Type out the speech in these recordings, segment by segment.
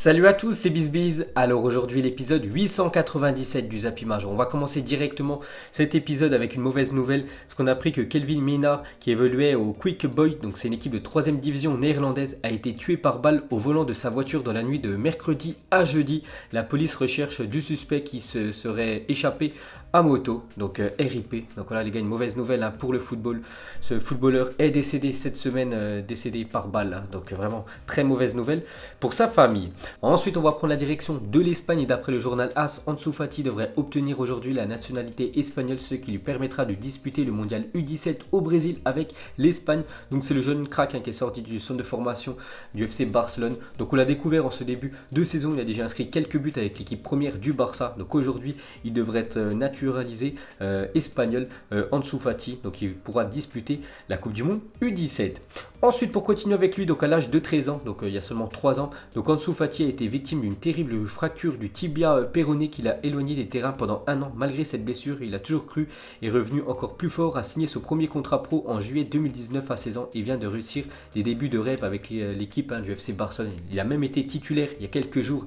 Salut à tous, c'est BizBiz. Alors aujourd'hui l'épisode 897 du Zap Image. On va commencer directement cet épisode avec une mauvaise nouvelle. Parce qu'on a appris que Kelvin Minnaar, qui évoluait au Quick Boy, donc c'est une équipe de 3ème division néerlandaise, a été tué par balle au volant de sa voiture dans la nuit de mercredi à jeudi. La police recherche du suspect qui se serait échappé à moto, donc RIP. Donc voilà les gars, une mauvaise nouvelle pour le football. Ce footballeur est décédé cette semaine, décédé par balle. Donc vraiment très mauvaise nouvelle pour sa famille. Ensuite, on va prendre la direction de l'Espagne et d'après le journal AS, Ansu Fati devrait obtenir aujourd'hui la nationalité espagnole, ce qui lui permettra de disputer le mondial U17 au Brésil avec l'Espagne. Donc c'est le jeune crack qui est sorti du centre de formation du FC Barcelone. Donc on l'a découvert en ce début de saison, il a déjà inscrit quelques buts avec l'équipe première du Barça. Donc aujourd'hui, il devrait être naturalisé espagnol, Ansu Fati. Donc il pourra disputer la Coupe du Monde U17. Ensuite, pour continuer avec lui, donc à l'âge de 13 ans, donc il y a seulement 3 ans, donc Ansu Fati a été victime d'une terrible fracture du tibia péroné qui l'a éloigné des terrains pendant 1 an. Malgré cette blessure, il a toujours cru et est revenu encore plus fort, a signé son premier contrat pro en juillet 2019 à 16 ans et vient de réussir des débuts de rêve avec l'équipe du FC Barcelone. Il a même été titulaire il y a quelques jours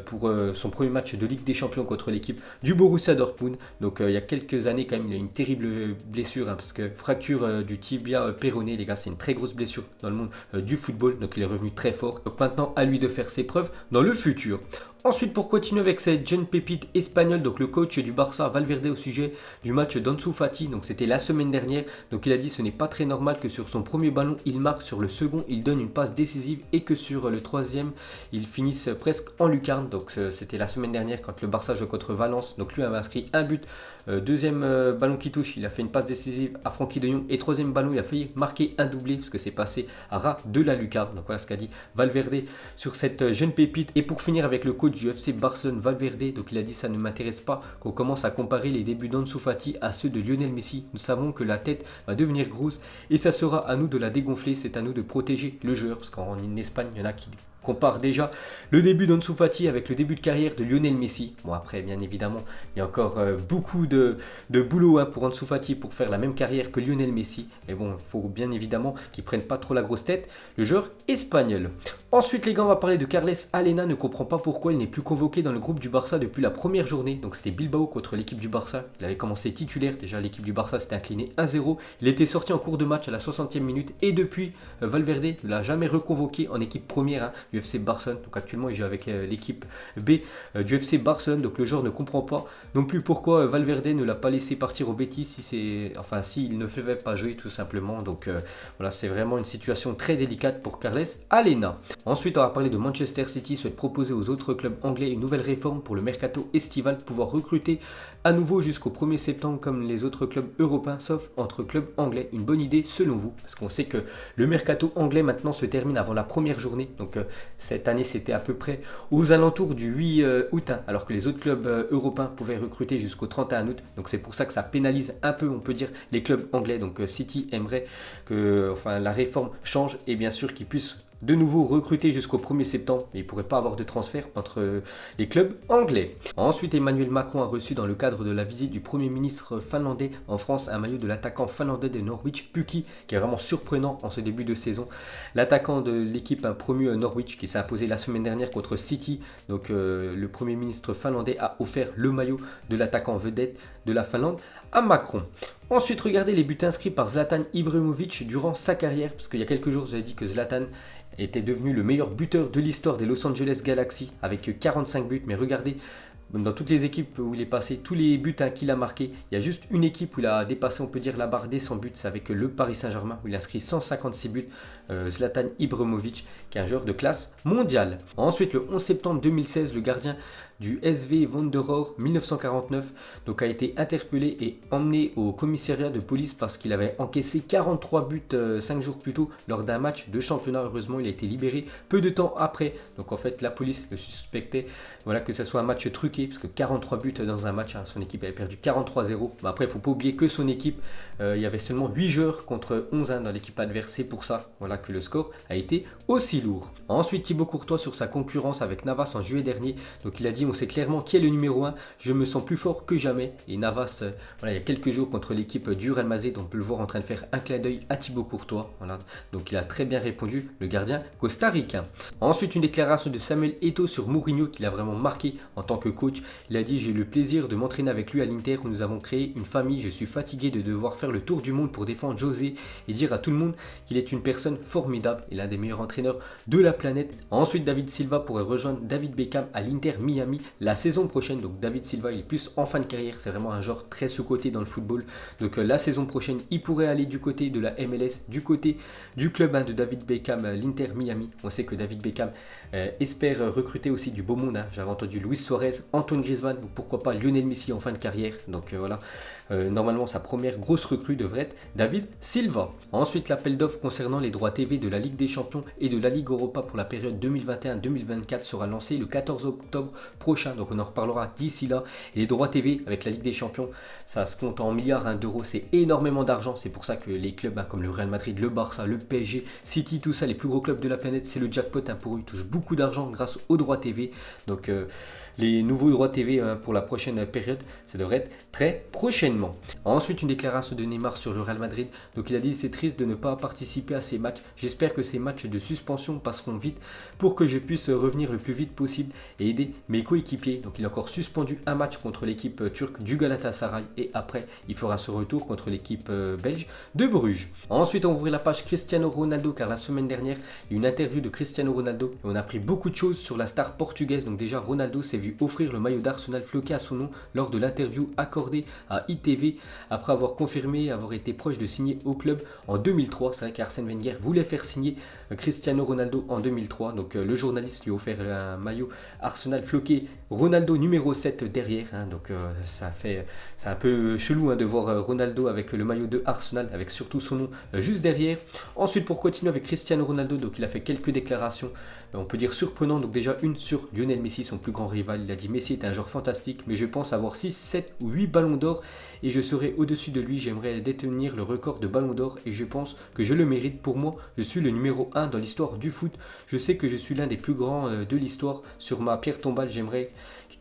pour son premier match de Ligue des Champions contre l'équipe du Borussia Dortmund. Donc il y a quelques années quand même, il a une terrible blessure parce que fracture du tibia péroné, les gars, c'est une très grosse blessure dans le monde du football, donc il est revenu très fort. Donc maintenant à lui de faire ses preuves dans le futur. Ensuite, pour continuer avec cette jeune pépite espagnole, donc le coach du Barça, Valverde, au sujet du match d'Ansu Fati, donc c'était la semaine dernière, donc il a dit ce n'est pas très normal que sur son premier ballon, il marque, sur le second, il donne une passe décisive et que sur le troisième, il finisse presque en lucarne. Donc c'était la semaine dernière quand le Barça joue contre Valence, donc lui avait inscrit un but, deuxième ballon qui touche, il a fait une passe décisive à Frenkie de Jong et troisième ballon, il a failli marquer un doublé parce que c'est passé à ras de la lucarne. Donc voilà ce qu'a dit Valverde sur cette jeune pépite. Et pour finir avec le coach du FC Barcelone, Valverde, donc il a dit ça ne m'intéresse pas qu'on commence à comparer les débuts d'Ansu Fati à ceux de Lionel Messi. Nous savons que la tête va devenir grosse et ça sera à nous de la dégonfler, c'est à nous de protéger le joueur parce qu'en Espagne il y en a qui compare déjà le début d'Ansu Fati avec le début de carrière de Lionel Messi. Bon après bien évidemment il y a encore beaucoup de boulot pour Ansu Fati pour faire la même carrière que Lionel Messi. Mais bon il faut bien évidemment qu'il ne prenne pas trop la grosse tête, le joueur espagnol. Ensuite les gars, on va parler de Carles Alena, ne comprend pas pourquoi il n'est plus convoqué dans le groupe du Barça depuis la première journée. Donc c'était Bilbao contre l'équipe du Barça. Il avait commencé titulaire, déjà l'équipe du Barça s'était inclinée 1-0. Il était sorti en cours de match à la 60e minute et depuis Valverde ne l'a jamais reconvoqué en équipe première du FC Barcelone. Donc actuellement il joue avec l'équipe B du FC Barcelone. Donc le joueur ne comprend pas non plus pourquoi Valverde ne l'a pas laissé partir au Betis s'il ne fait pas jouer tout simplement. Donc voilà, c'est vraiment une situation très délicate pour Carles Alena. Ensuite on va parler de Manchester City, souhaite proposer aux autres clubs anglais une nouvelle réforme pour le mercato estival, pouvoir recruter à nouveau jusqu'au 1er septembre comme les autres clubs européens sauf entre clubs anglais. Une bonne idée selon vous? Parce qu'on sait que le mercato anglais maintenant se termine avant la première journée. Donc cette année c'était à peu près aux alentours du 8 août, alors que les autres clubs européens pouvaient recruter jusqu'au 31 août. Donc c'est pour ça que ça pénalise un peu, on peut dire, les clubs anglais. Donc City aimerait que la réforme change et bien sûr qu'ils puissent de nouveau recruté jusqu'au 1er septembre, mais il ne pourrait pas avoir de transfert entre les clubs anglais. Ensuite, Emmanuel Macron a reçu dans le cadre de la visite du Premier ministre finlandais en France un maillot de l'attaquant finlandais de Norwich, Pukki, qui est vraiment surprenant en ce début de saison. L'attaquant de l'équipe promu Norwich qui s'est imposé la semaine dernière contre City. Donc le Premier ministre finlandais a offert le maillot de l'attaquant vedette de la Finlande à Macron. Ensuite, regardez les buts inscrits par Zlatan Ibrahimovic durant sa carrière, parce qu'il y a quelques jours, j'avais dit que Zlatan était devenu le meilleur buteur de l'histoire des Los Angeles Galaxy avec 45 buts. Mais regardez, dans toutes les équipes où il est passé, tous les buts qu'il a marqués, il y a juste une équipe où il a dépassé, on peut dire, la barre des 100 buts, c'est avec le Paris Saint-Germain où il a inscrit 156 buts, Zlatan Ibrahimovic, qui est un joueur de classe mondiale. Ensuite, le 11 septembre 2016, le gardien du SV Wanderers 1949 donc a été interpellé et emmené au commissariat de police parce qu'il avait encaissé 43 buts 5 jours plus tôt lors d'un match de championnat. Heureusement il a été libéré peu de temps après. Donc en fait la police le suspectait que ce soit un match truqué choqué parce que 43 buts dans un match, hein, son équipe avait perdu 43-0. Mais après, il ne faut pas oublier que son équipe, il y avait seulement 8 joueurs contre 11 dans l'équipe adverse. C'est pour ça voilà, que le score a été aussi lourd. Ensuite, Thibaut Courtois sur sa concurrence avec Navas en juillet dernier. Donc il a dit, on sait clairement qui est le numéro 1. Je me sens plus fort que jamais. Et Navas, voilà, il y a quelques jours contre l'équipe du Real Madrid, on peut le voir en train de faire un clin d'œil à Thibaut Courtois. Voilà. Donc il a très bien répondu, le gardien costaricain. Ensuite, une déclaration de Samuel Eto'o sur Mourinho qui l'a vraiment marqué en tant que coach. Il a dit, j'ai eu le plaisir de m'entraîner avec lui à l'Inter où nous avons créé une famille. Je suis fatigué de devoir faire le tour du monde pour défendre José et dire à tout le monde qu'il est une personne formidable et l'un des meilleurs entraîneurs de la planète. Ensuite, David Silva pourrait rejoindre David Beckham à l'Inter Miami la saison prochaine. Donc David Silva, il est plus en fin de carrière. C'est vraiment un genre très sous-coté dans le football. Donc la saison prochaine, il pourrait aller du côté de la MLS, du côté du club de David Beckham, l'Inter Miami. On sait que David Beckham espère recruter aussi du beau monde. J'avais entendu Luis Suarez, Antoine Griezmann, ou pourquoi pas Lionel Messi en fin de carrière. Donc voilà, normalement sa première grosse recrue devrait être David Silva. Ensuite, l'appel d'offres concernant les droits TV de la Ligue des Champions et de la Ligue Europa pour la période 2021-2024 sera lancé le 14 octobre prochain. Donc on en reparlera d'ici là. Et les droits TV avec la Ligue des Champions, ça se compte en milliards d'euros. C'est énormément d'argent. C'est pour ça que les clubs comme le Real Madrid, le Barça, le PSG, City, tout ça, les plus gros clubs de la planète, c'est le jackpot pour eux. Ils touchent beaucoup d'argent grâce aux droits TV. Donc les nouveaux droits TV pour la prochaine période, ça devrait être très prochainement. Ensuite, une déclaration de Neymar sur le Real Madrid. Donc il a dit, c'est triste de ne pas participer à ces matchs. J'espère que ces matchs de suspension passeront vite pour que je puisse revenir le plus vite possible et aider mes coéquipiers. Donc il a encore suspendu un match contre l'équipe turque du Galatasaray et après il fera ce retour contre l'équipe belge de Bruges. Ensuite, on va ouvrir la page Cristiano Ronaldo car la semaine dernière, il y a eu une interview de Cristiano Ronaldo et on a appris beaucoup de choses sur la star portugaise. Donc déjà, Ronaldo s'est vu offrir le maillot d'Arsenal floqué à son nom lors de l'interview accordée à ITV après avoir confirmé avoir été proche de signer au club en 2003. C'est vrai qu'Arsène Wenger voulait faire signer Cristiano Ronaldo en 2003. Donc le journaliste lui a offert un maillot Arsenal floqué Ronaldo numéro 7 derrière. Donc c'est un peu chelou de voir Ronaldo avec le maillot de Arsenal avec surtout son nom juste derrière. Ensuite, pour continuer avec Cristiano Ronaldo, donc il a fait quelques déclarations, on peut dire surprenantes. Donc déjà une sur Lionel Messi, son plus grand rival. Il a dit, Messi est un joueur fantastique, mais je pense avoir 6, 7 ou 8 ballons d'or et je serai au-dessus de lui. J'aimerais détenir le record de ballons d'or et je pense que je le mérite. Pour moi, je suis le numéro 1 dans l'histoire du foot. Je sais que je suis l'un des plus grands de l'histoire. Sur ma pierre tombale, j'aimerais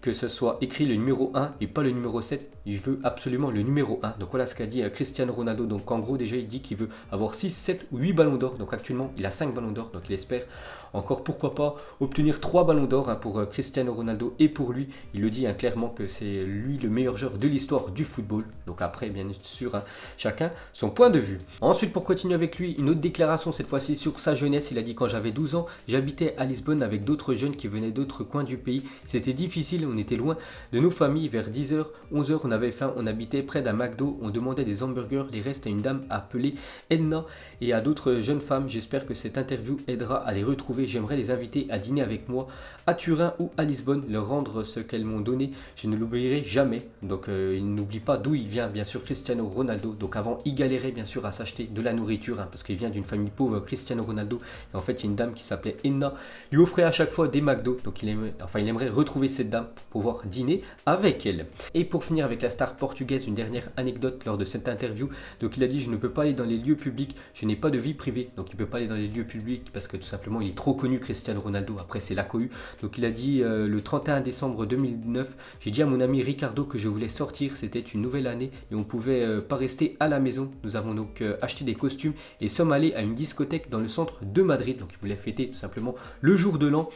que ce soit écrit le numéro 1 et pas le numéro 7. Il veut absolument le numéro 1. Donc voilà ce qu'a dit Cristiano Ronaldo. Donc en gros, déjà, il dit qu'il veut avoir 6, 7 ou 8 ballons d'or. Donc actuellement, il a 5 ballons d'or. Donc il espère encore, pourquoi pas, obtenir 3 ballons d'or pour Cristiano Ronaldo. Et pour lui, il le dit clairement que c'est lui le meilleur joueur de l'histoire du football. Donc après, bien sûr, chacun son point de vue. Ensuite, pour continuer avec lui, une autre déclaration, cette fois-ci sur sa jeunesse. Il a dit, quand j'avais 12 ans, j'habitais à Lisbonne avec d'autres jeunes qui venaient d'autres coins du pays. C'était difficile, on était loin de nos familles. Vers 10h, 11h, on avait faim, on habitait près d'un McDo, on demandait des hamburgers, les restes à une dame appelée Edna et à d'autres jeunes femmes. J'espère que cette interview aidera à les retrouver. J'aimerais les inviter à dîner avec moi à Turin ou à Lisbonne, leur rendre ce qu'elles m'ont donné. Je ne l'oublierai jamais. Donc il n'oublie pas d'où il vient, bien sûr, Cristiano Ronaldo. Donc avant, il galérait bien sûr à s'acheter de la nourriture parce qu'il vient d'une famille pauvre, Cristiano Ronaldo. Et en fait, il y a une dame qui s'appelait Edna, lui offrait à chaque fois des McDo. Donc il aimerait retrouver cette dame pour pouvoir dîner avec elle. Et pour finir avec la star portugaise, une dernière anecdote lors de cette interview. Donc il a dit, je ne peux pas aller dans les lieux publics, je n'ai pas de vie privée. Donc il ne peut pas aller dans les lieux publics parce que tout simplement il est trop connu, Cristiano Ronaldo. Après c'est la cohue. Donc il a dit le 31 décembre 2009, j'ai dit à mon ami Ricardo que je voulais sortir, c'était une nouvelle année et on pouvait pas rester à la maison. Nous avons donc acheté des costumes et sommes allés à une discothèque dans le centre de Madrid. Donc il voulait fêter tout simplement le jour de l'an.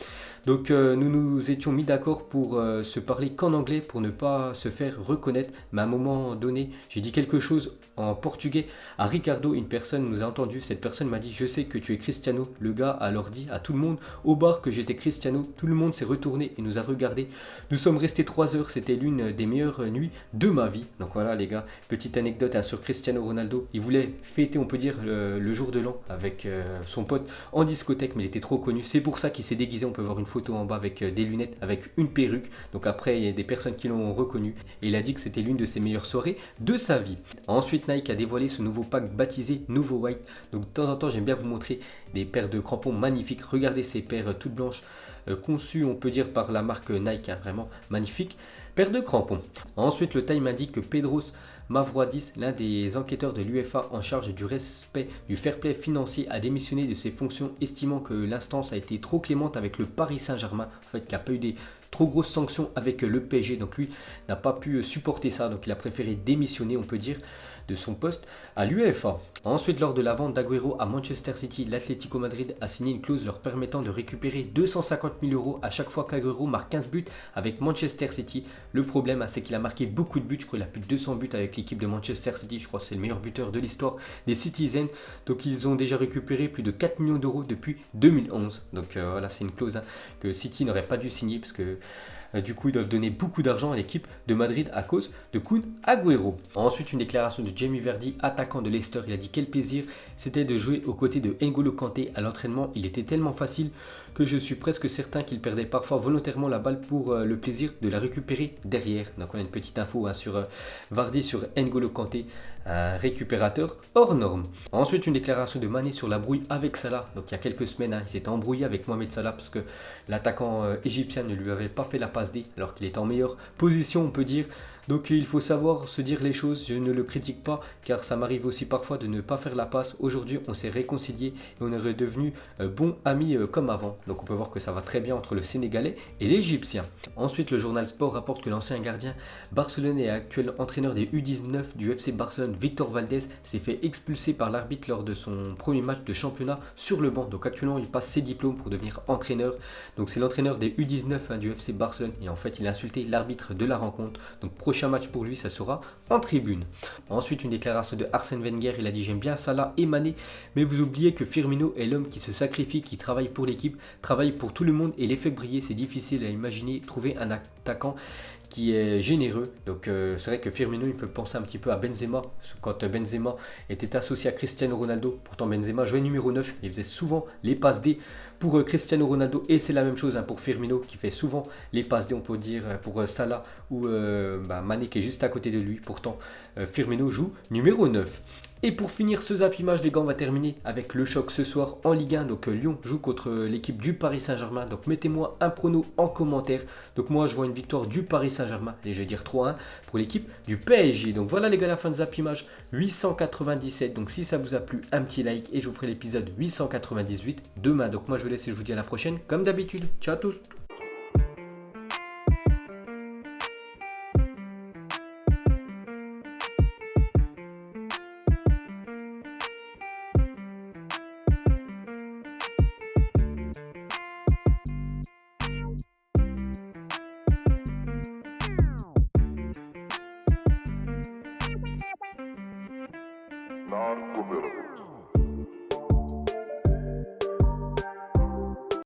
Donc nous nous étions mis d'accord pour se parler qu'en anglais pour ne pas se faire reconnaître. Mais à un moment donné, j'ai dit quelque chose en portugais à Ricardo. Une personne nous a entendu. Cette personne m'a dit, je sais que tu es Cristiano. Le gars a alors dit à tout le monde au bar que j'étais Cristiano. Tout le monde s'est retourné et nous a regardé. Nous sommes restés 3 heures. C'était l'une des meilleures nuits de ma vie. Donc voilà les gars, petite anecdote sur Cristiano Ronaldo. Il voulait fêter, on peut dire, le jour de l'an avec son pote en discothèque, mais il était trop connu. C'est pour ça qu'il s'est déguisé. On peut voir une photo en bas avec des lunettes, avec une perruque. Donc après, il y a des personnes qui l'ont reconnu et il a dit que c'était l'une de ses meilleures soirées de sa vie. Ensuite, Nike a dévoilé ce nouveau pack baptisé Nouveau White. Donc de temps en temps, j'aime bien vous montrer des paires de crampons magnifiques. Regardez ces paires toutes blanches conçu on peut dire par la marque Nike, hein, vraiment magnifique. Paire de crampons. Ensuite, le Time indique que Pedros Mavroidis, l'un des enquêteurs de l'UEFA en charge du respect du fair play financier, a démissionné de ses fonctions, estimant que l'instance a été trop clémente avec le Paris Saint-Germain, en fait, qu'il n'y a pas eu des trop grosses sanctions avec le PSG. Donc lui n'a pas pu supporter ça, donc il a préféré démissionner, on peut dire, de son poste à l'UEFA. Ensuite, lors de la vente d'Agüero à Manchester City, l'Atlético Madrid a signé une clause leur permettant de récupérer 250 000 euros à chaque fois qu'Agüero marque 15 buts avec Manchester City. Le problème, c'est qu'il a marqué beaucoup de buts, je crois qu'il a plus de 200 buts avec l'équipe de Manchester City, je crois que c'est le meilleur buteur de l'histoire des Citizens. Donc ils ont déjà récupéré plus de 4 millions d'euros depuis 2011. Donc voilà, c'est une clause que City n'aurait pas dû signer parce que du coup, ils doivent donner beaucoup d'argent à l'équipe de Madrid à cause de Kun Agüero. Ensuite, une déclaration de Jamie Vardy, attaquant de Leicester. Il a dit quel plaisir c'était de jouer aux côtés de N'Golo Kanté à l'entraînement. Il était tellement facile que je suis presque certain qu'il perdait parfois volontairement la balle pour le plaisir de la récupérer derrière. Donc on a une petite info sur Vardy, sur N'Golo Kanté, un récupérateur hors norme. Ensuite, une déclaration de Mané sur la brouille avec Salah. Donc il y a quelques semaines, il s'était embrouillé avec Mohamed Salah parce que l'attaquant égyptien ne lui avait pas fait la passe D alors qu'il est en meilleure position, on peut dire. Donc il faut savoir se dire les choses, je ne le critique pas car ça m'arrive aussi parfois de ne pas faire la passe. Aujourd'hui on s'est réconcilié et on est redevenu bons amis comme avant. Donc on peut voir que ça va très bien entre le Sénégalais et l'Égyptien. Ensuite, le journal Sport rapporte que l'ancien gardien barcelonais et actuel entraîneur des U19 du FC Barcelone, Victor Valdés, s'est fait expulser par l'arbitre lors de son premier match de championnat sur le banc. Donc actuellement il passe ses diplômes pour devenir entraîneur. Donc c'est l'entraîneur des U19 du FC Barcelone et en fait il a insulté l'arbitre de la rencontre. Donc prochain match pour lui, ça sera en tribune. Ensuite, une déclaration de Arsène Wenger, il a dit j'aime bien Salah et Mané, mais vous oubliez que Firmino est l'homme qui se sacrifie, qui travaille pour l'équipe, travaille pour tout le monde et les fait briller. C'est difficile à imaginer trouver un attaquant qui est généreux. Donc c'est vrai que Firmino il me fait penser un petit peu à Benzema quand Benzema était associé à Cristiano Ronaldo. Pourtant Benzema jouait numéro 9, il faisait souvent les passes D pour Cristiano Ronaldo et c'est la même chose pour Firmino qui fait souvent les passes D, on peut dire pour Salah ou Mané qui est juste à côté de lui. Pourtant Firmino joue numéro 9. Et pour finir ce Zap Image, les gars, on va terminer avec le choc ce soir en Ligue 1. Donc Lyon joue contre l'équipe du Paris Saint-Germain. Donc mettez-moi un prono en commentaire. Donc moi je vois une victoire du Paris Saint-Germain. Et je vais dire 3-1 pour l'équipe du PSG. Donc voilà les gars, la fin de Zap Image 897. Donc si ça vous a plu, un petit like et je vous ferai l'épisode 898 demain. Donc moi je vous laisse et je vous dis à la prochaine comme d'habitude. Ciao à tous. Non-committal.